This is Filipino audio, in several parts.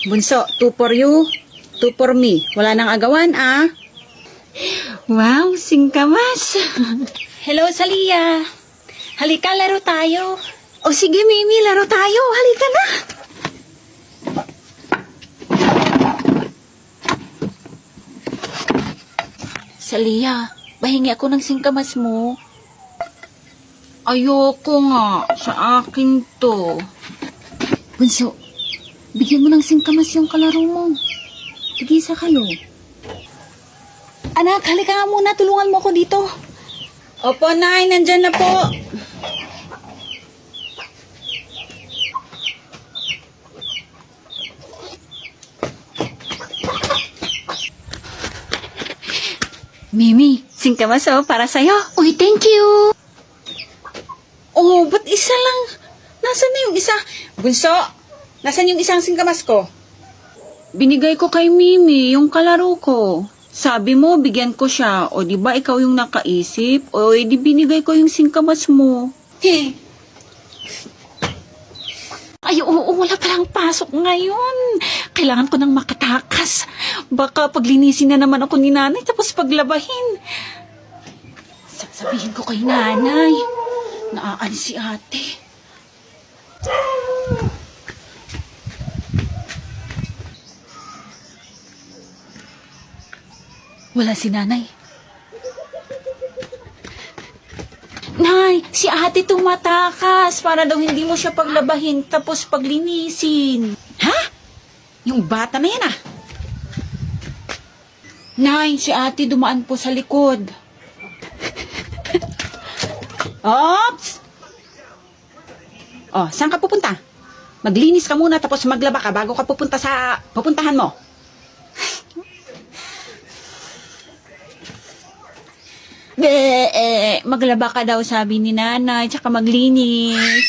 Bunso, two for you, two for me. Wala nang agawan, ah. Wow, singkamas. Hello, Salia. Halika, laro tayo. O sige, Mimi, laro tayo. Halika na. Salia, bahingi ako ng singkamas mo. Ayoko nga. Sa akin to. Bunso, bigyan mo ng singkamas yung kalaro mo. Tigisa kayo. Anak, halika nga muna. Tulungan mo ako dito. Opo, Nay. Nandyan na po. Mimi, singkamas para sa'yo. Uy, thank you. Oh, ba't isa lang? Nasaan na yung isa? Bunso, nasaan yung isang singkamas ko? Binigay ko kay Mimi yung kalaro ko. Sabi mo, bigyan ko siya. O di ba ikaw yung nakaisip? O di binigay ko yung singkamas mo. Hey. Ay, oo, wala palang pasok ngayon. Kailangan ko nang makatakas. Baka paglinisin na naman ako ni nanay tapos paglabahin. Sasabihin ko kay nanay. Naaalis si ate. Wala si nanay. Nay, si ate tumatakas para daw hindi mo siya paglabahin tapos paglinisin. Ha? Yung bata na yan ah. Nay, si ate dumaan po sa likod. Ops! Oh, saan ka pupunta? Maglinis ka muna tapos maglaba ka bago ka pupunta sa pupuntahan mo. Maglaba ka daw sabi ni nanay, tsaka maglinis.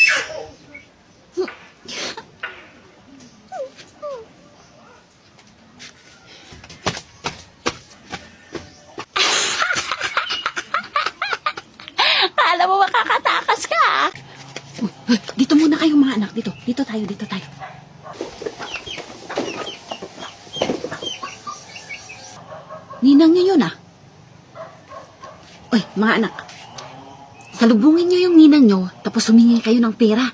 Alam mo, makakatakas ka. Dito muna kayo mga anak, dito. Dito tayo. Ninang niyo yun ah. Oy, mga anak. Salubungin niyo yung ninang niyo, tapos humingi kayo ng pera.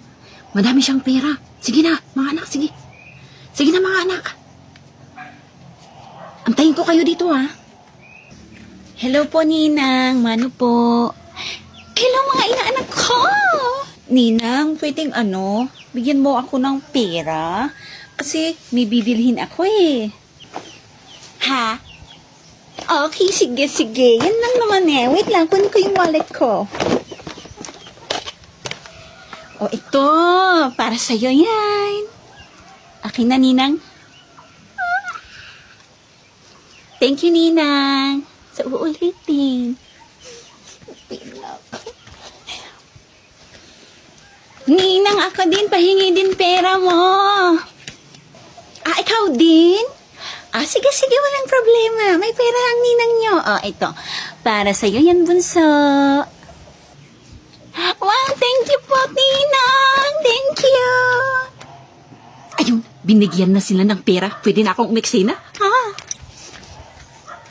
Madami siyang pera. Sige na, mga anak, sige. Sige na, mga anak. Antayin ko kayo dito, ha. Hello po, Ninang. Mano po? Hello, mga inaanak ko. Ninang, pwedeng bigyan mo ako ng pera? Kasi may bibilhin ako eh. Ha? Okay, sige. Yan lang naman eh. Wait lang, kunin ko yung wallet ko. O, ito. Para sa'yo yan. Akin na, Ninang. Thank you, Ninang. Sa uulitin. Ninang, ako din. Pahingi din pera mo. Ah, ikaw din? Ah, sige, walang problema. May pera ang ninang nyo. Oh, ito. Para sa'yo yan, bunso. Wow, thank you po, Ninang. Thank you. Ayun, binigyan na sila ng pera. Pwede na akong umeksena? Ha?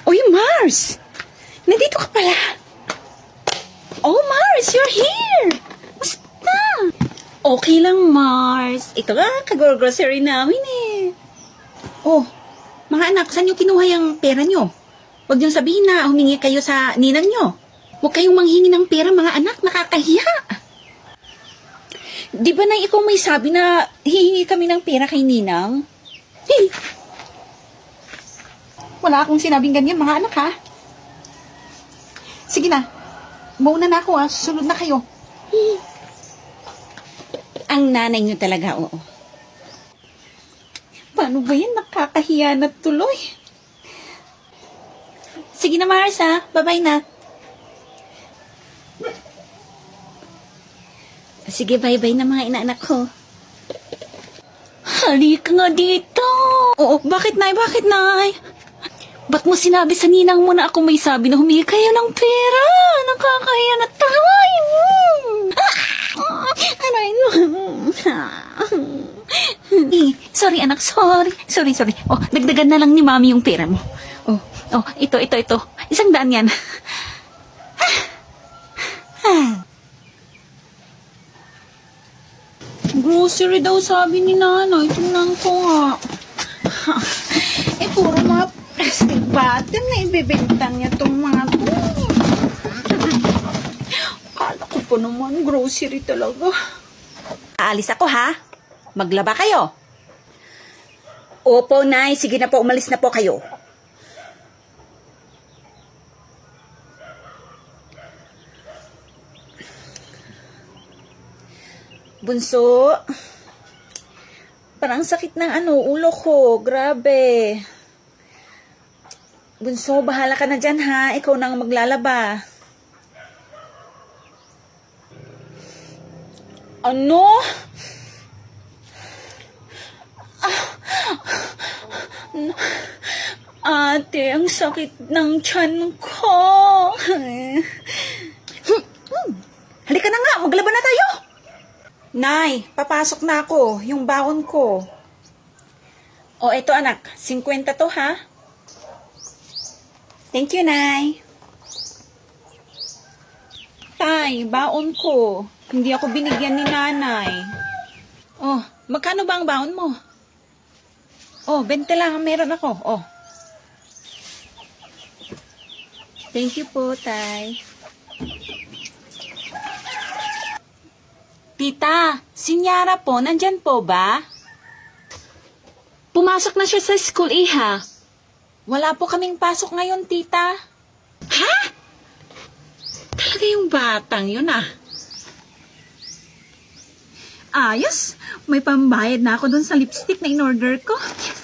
Uy, Mars! Nandito ka pala. Oh, Mars, you're here. Basta. Okay lang, Mars. Ito kag-grocery namin eh. Oh, mga anak, saan nyo kinuha yung pera nyo? Huwag nyo sabihin na humingi kayo sa ninang nyo. Huwag kayong manghingi ng pera, mga anak. Nakakahiya. Di ba na ikaw may sabi na hihingi kami ng pera kay Ninang? Hey! Wala akong sinabing ganyan, mga anak, ha? Sige na. Mauna na ako, ha? Susunod na kayo. Ang nanay niyo talaga, oo. Paano ba yan? Nakakahiya na tuloy. Sige na, Mars, ha? Bye-bye na. Sige, bye-bye na mga inaanak ko. Halika nga dito. Oo, bakit, Nay? Bakit, Nay? Ba't mo sinabi sa ninang mo na ako may sabi na humingi kayo ng pera? Nakakahiya na tuloy. Aray mo. Sorry anak, sorry. Sorry. Oh, dagdagan na lang ni mami yung pera mo. Oh, ito. 100 yan. Grocery daw sabi ni nanay. Tingnan ko nga. Puro mga plastic bottle na ibebenta niya tong mga to. Kala ko pa naman, grocery talaga. Aalis ako ha. Maglaba kayo. Opo, Nay. Sige na po, umalis na po kayo. Bunso, parang sakit ng ulo ko. Grabe. Bunso, bahala ka na dyan ha. Ikaw nang maglalaba. Ano? Ate, ang sakit ng tiyan ko. Halika na nga, maglaba na tayo. Nay, papasok na ako. Yung baon ko. O, eto anak. 50 to ha. Thank you, Nay. Tay, baon ko. Hindi ako binigyan ni nanay. Oh, magkano ba ang baon mo? Oh, 20 lang ang meron ako. Oh. Thank you po, Tay. Tita, si Nyara po, nandyan po ba? Pumasok na siya sa school, iha. Wala po kaming pasok ngayon, tita. Ha? Talaga yung batang yun, ah. Ayos, may pambayad na ako dun sa lipstick na in-order ko. Yes.